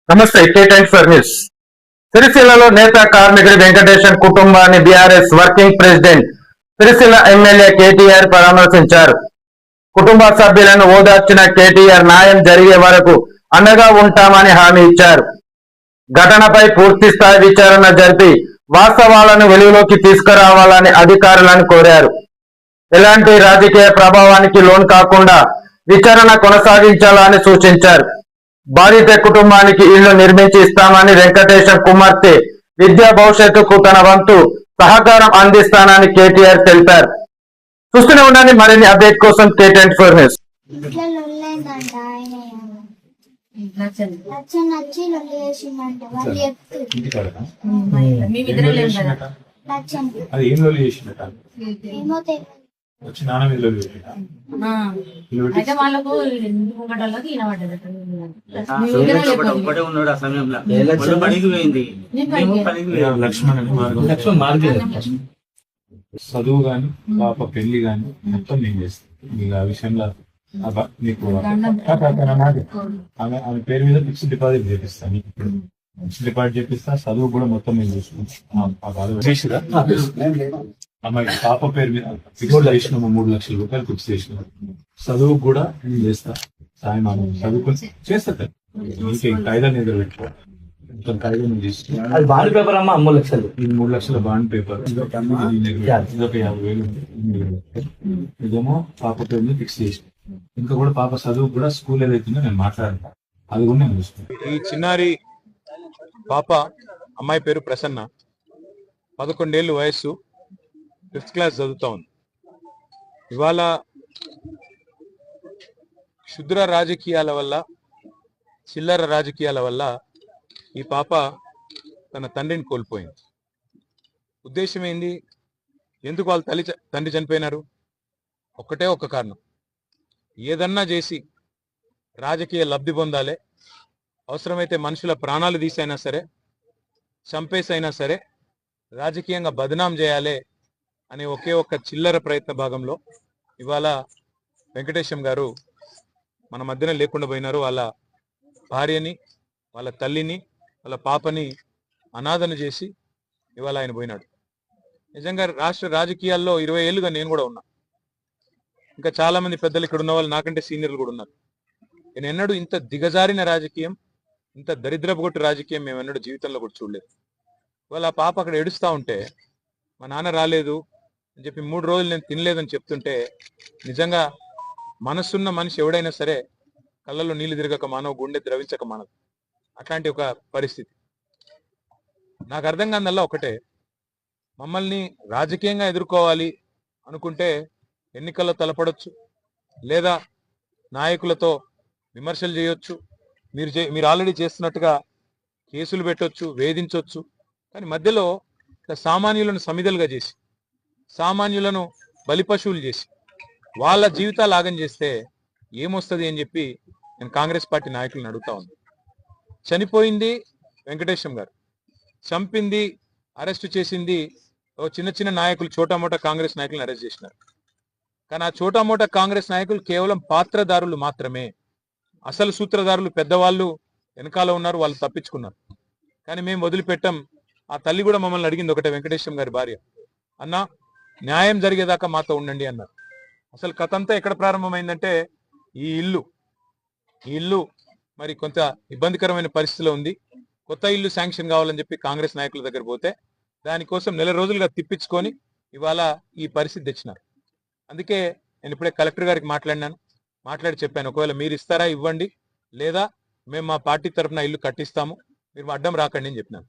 నమస్తే కేటైన్ for news. సిరిసిల్లలో నేత కార్మికుడి వెంకటేశన్ కుటుంబాన్ని BRS working president Sircilla MLA KTR పరామర్శించారు. కుటుంబ సభ్యులను ఓదార్చిన కేటీఆర్ న్యాయం జరిగే వరకు అండగా ఉంటామని హామీ ఇచ్చారు. ఘటనపై పూర్తి స్థాయి విచారణ జరిపి వాస్తవాలను వెలుగులోకి తీసుకురావాలని అధికారులను కోరారు. ఎలాంటి రాజకీయ ప్రభావానికి లోన్ కాకుండా విచారణ కొనసాగించాలని సూచించారు. బాధిత కుటుంబానికి ఇళ్లు నిర్మించి ఇస్తామని వెంకటేశం కుమార్తె విద్యా భవిష్యత్తుకు తన వంతు సహకారం అందిస్తానని కేటీఆర్ తెలిపారు. చూస్తూనే ఉండండి మరిన్ని అప్డేట్ కోసం K24 న్యూస్. వచ్చి నాన్న మీద అయితే వాళ్ళకు గంటలకి ఒక్కడే ఉన్నాడు. ఆ సమయంలో పనికి పోయింది లక్ష్మణ్ అని మార్గం చదువు గాని పాప పెళ్లి గాని మొత్తం నేను చేస్తాను. మీకు ఆ విషయంలో మీకు ఆమె పేరు మీద ఫిక్స్డ్ డిపాజిట్ చేపిస్తాను. ఇప్పుడు ఫిక్స్డ్ డిపాజిట్ చేపిస్తా, చదువు కూడా మొత్తం నేను చూసుకుంటాను. అమ్మాయి పాప పేరు మీద ఫిక్స్ చేసినాము, 3 లక్షల రూపాయలు ఫిక్స్ చేసినాము. చదువు కూడా నేను చేస్తా, సాయం చదువుకొని చేస్తా. నీకే కాయిదా నిద్ర పెట్టుకో, కాయిదా నేను తీసుకున్నాను. బాండ్ పేపర్ అమ్మా 3 లక్షలు, 3 లక్షల బాండ్ పేపర్, ఇదొక 50,000 ఇదేమో పాప పేరు మీద ఫిక్స్ చేసిన. ఇంకా కూడా పాప చదువు కూడా స్కూల్ ఏదైతుందో నేను మాట్లాడతా, అది కూడా నేను చూసుకుంటాను. ఈ చిన్నారి పాప అమ్మాయి పేరు ప్రసన్న, 11 ఏళ్ళు వయస్సు, 5th క్లాస్ చదువుతా ఉంది. ఇవాళ క్షుద్ర రాజకీయాల వల్ల, చిల్లర రాజకీయాల వల్ల ఈ పాప తన తండ్రిని కోల్పోయింది. ఉద్దేశం ఏంది? ఎందుకు వాళ్ళ తండ్రి చనిపోయినారు? ఒక్కటే ఒక్క కారణం, ఏదన్నా చేసి రాజకీయ లబ్ధి పొందాలి, అవసరమైతే మనుషుల ప్రాణాలు తీసైనా సరే, చంపేసైనా సరే రాజకీయంగా బదనాం చేయాలి అనే ఒకే ఒక్క చిల్లర ప్రయత్న భాగంలో ఇవాళ వెంకటేశం గారు మన మధ్యన లేకుండా పోయినారు. వాళ్ళ భార్యని, వాళ్ళ తల్లిని, వాళ్ళ పాపని అనాథన చేసి ఇవాళ ఆయన పోయినాడు. నిజంగా రాష్ట్ర రాజకీయాల్లో 20 ఏళ్ళుగా నేను కూడా ఉన్నా. ఇంకా చాలా మంది పెద్దలు ఇక్కడ ఉన్న వాళ్ళు నాకంటే సీనియర్లు కూడా ఉన్నారు. నేను ఎన్నడూ ఇంత దిగజారిన రాజకీయం, ఇంత దరిద్రపుగొట్టు రాజకీయం మేము ఎన్నడూ జీవితంలో కూడా చూడలేదు. ఇవాళ ఆ పాప అక్కడ ఏడుస్తూ ఉంటే, మా నాన్న రాలేదు అని చెప్పి 3 రోజులు నేను తినలేదని చెప్తుంటే, నిజంగా మనసున్న మనిషి ఎవడైనా సరే కళ్ళల్లో నీళ్లు తిరగక మానవ, గుండె ద్రవించక మానదు. అట్లాంటి ఒక పరిస్థితి. నాకు అర్థం కాదల్లా ఒకటే, మమ్మల్ని రాజకీయంగా ఎదుర్కోవాలి అనుకుంటే ఎన్నికల్లో తలపడొచ్చు, లేదా నాయకులతో విమర్శలు చేయొచ్చు, మీరు ఆల్రెడీ చేస్తున్నట్టుగా కేసులు పెట్టొచ్చు, వేధించవచ్చు. కానీ మధ్యలో సామాన్యులను సమిధలుగా చేసి, సామాన్యులను బలిపశువులు చేసి వాళ్ళ జీవితాలు ఆగం చేస్తే ఏమొస్తుంది అని చెప్పి నేను కాంగ్రెస్ పార్టీ నాయకులను అడుగుతా ఉంది. చనిపోయింది వెంకటేశం గారు, చంపింది, అరెస్టు చేసింది చిన్న చిన్న నాయకులు, చోటామోటా కాంగ్రెస్ నాయకులను అరెస్ట్ చేసినారు. కానీ ఆ చోటామోటా కాంగ్రెస్ నాయకులు కేవలం పాత్రదారులు మాత్రమే. అసలు సూత్రధారులు పెద్దవాళ్ళు వెనకాల ఉన్నారు, వాళ్ళు తప్పించుకున్నారు. కానీ మేము వదిలిపెట్టాం. ఆ తల్లి కూడా మమ్మల్ని అడిగింది ఒకటే, వెంకటేశం గారి భార్య, అన్నా న్యాయం జరిగేదాకా మాతో ఉండండి అన్నారు. అసలు కథ అంతా ఎక్కడ ప్రారంభమైందంటే, ఈ ఇల్లు మరి కొంత ఇబ్బందికరమైన పరిస్థితిలో ఉంది. కొత్త ఇల్లు శాంక్షన్ కావాలని చెప్పి కాంగ్రెస్ నాయకుల దగ్గర పోతే, దానికోసం 1 నెల రోజులుగా తిప్పించుకొని ఇవాళ ఈ పరిస్థితి తెచ్చినారు. అందుకే నేను ఇప్పుడే కలెక్టర్ గారికి మాట్లాడి చెప్పాను, ఒకవేళ మీరు ఇస్తారా ఇవ్వండి, లేదా మేము మా పార్టీ తరఫున ఇల్లు కట్టిస్తాము, మీరు అడ్డం రాకండి అని చెప్పినాను.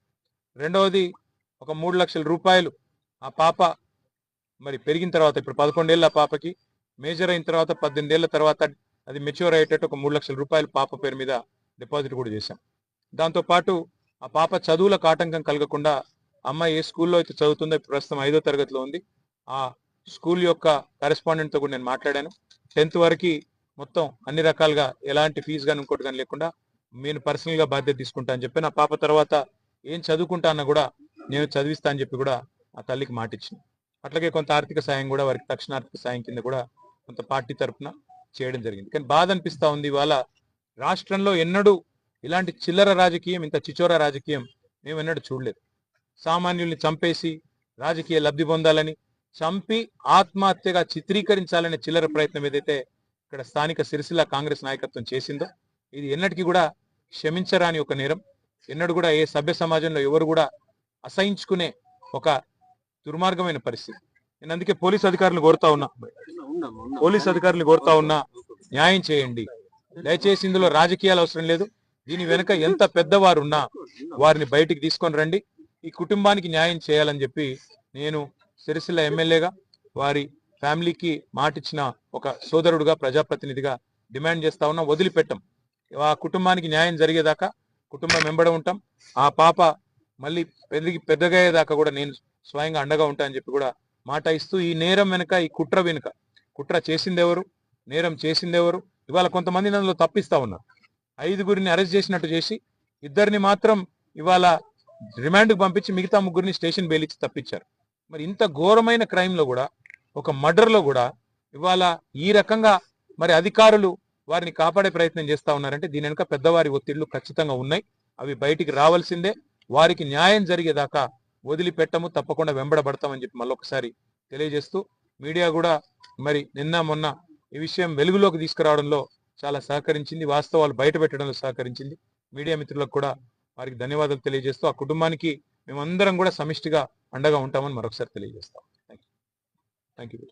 రెండవది, ఒక 3 లక్షల రూపాయలు ఆ పాప మరి పెరిగిన తర్వాత, ఇప్పుడు 11 ఏళ్ళ పాపకి, మేజర్ అయిన తర్వాత 18 ఏళ్ళ తర్వాత అది మెచ్యూర్ అయ్యేటట్టు ఒక 3 లక్షల రూపాయలు పాప పేరు మీద డిపాజిట్ కూడా చేశాం. దాంతోపాటు ఆ పాప చదువులకు ఆటంకం కలగకుండా, అమ్మాయి ఏ స్కూల్లో అయితే చదువుతుందో, ప్రస్తుతం 5వ తరగతిలో ఉంది, ఆ స్కూల్ యొక్క కరెస్పాండెంట్తో కూడా నేను మాట్లాడాను. 10th వరకు మొత్తం అన్ని రకాలుగా ఎలాంటి ఫీజు కానీ ఇంకోటి కానీ లేకుండా నేను పర్సనల్గా బాధ్యత తీసుకుంటా అని చెప్పి, నా పాప తర్వాత ఏం చదువుకుంటా అన్న కూడా నేను చదివిస్తా అని చెప్పి కూడా ఆ తల్లికి మాట ఇచ్చింది. అట్లాగే కొంత ఆర్థిక సాయం కూడా, వారికి తక్షణ ఆర్థిక సాయం కింద కూడా కొంత పార్టీ తరఫున చేయడం జరిగింది. కానీ బాధ అనిపిస్తా ఉంది, ఇవాళ రాష్ట్రంలో ఎన్నడూ ఇలాంటి చిల్లర రాజకీయం, ఇంత చిచోర రాజకీయం మేము ఎన్నడూ చూడలేదు. సామాన్యుల్ని చంపేసి రాజకీయ లబ్ధి పొందాలని, చంపి ఆత్మహత్యగా చిత్రీకరించాలనే చిల్లర ప్రయత్నం ఏదైతే ఇక్కడ స్థానిక సిరిసిల్ల కాంగ్రెస్ నాయకత్వం చేసిందో ఇది ఎన్నటికీ కూడా క్షమించరాని ఒక నేరం. ఎన్నడూ కూడా ఏ సభ్య సమాజంలో ఎవరు కూడా అసహించుకునే ఒక దుర్మార్గమైన పరిస్థితి. నేను అందుకే పోలీస్ అధికారులు కోరుతా ఉన్నా న్యాయం చేయండి. దయచేసి ఇందులో రాజకీయాలు అవసరం లేదు. దీని వెనుక ఎంత పెద్దవారు ఉన్నా వారిని బయటికి తీసుకొని రండి. ఈ కుటుంబానికి న్యాయం చేయాలని చెప్పి నేను సిరిసిల్ల ఎమ్మెల్యేగా, వారి ఫ్యామిలీకి మాటిచ్చిన ఒక సోదరుడుగా, ప్రజాప్రతినిధిగా డిమాండ్ చేస్తా ఉన్నా. వదిలిపెట్టం. ఆ కుటుంబానికి న్యాయం జరిగేదాకా కుటుంబం వెంబడ ఉంటాం. ఆ పాప మళ్ళీ పెద్దగా అయ్యేదాకా కూడా నేను స్వయంగా అండగా ఉంటా అని చెప్పి కూడా మాట ఇస్తూ, ఈ నేరం వెనుక, ఈ కుట్ర వెనుక, కుట్ర చేసిందెవరు, నేరం చేసిందెవరు, ఇవాళ కొంతమంది అందులో తప్పిస్తా ఉన్నారు. 5గురిని అరెస్ట్ చేసినట్టు చేసి 2 మాత్రం ఇవాళ రిమాండ్కి పంపించి మిగతా 3 స్టేషన్ బెయిల్ ఇచ్చి తప్పించారు. మరి ఇంత ఘోరమైన క్రైమ్ లో కూడా, ఒక మర్డర్ లో కూడా ఇవాళ ఈ రకంగా మరి అధికారులు వారిని కాపాడే ప్రయత్నం చేస్తా ఉన్నారంటే దీని వెనుక పెద్దవారి ఒత్తిళ్లు ఖచ్చితంగా ఉన్నాయి. అవి బయటికి రావాల్సిందే. వారికి న్యాయం జరిగేదాకా వదిలిపెట్టము, తప్పకుండా వెంబడబడతామని చెప్పి మళ్ళొకసారి తెలియజేస్తూ, మీడియా కూడా మరి నిన్న మొన్న ఈ విషయం వెలుగులోకి తీసుకురావడంలో చాలా సహకరించింది, వాస్తవాలు బయట పెట్టడంలో సహకరించింది. మీడియా మిత్రులకు కూడా వారికి ధన్యవాదాలు తెలియజేస్తూ, ఆ కుటుంబానికి మేమందరం కూడా సమిష్టిగా అండగా ఉంటామని మరొకసారి తెలియజేస్తాం. Thank you.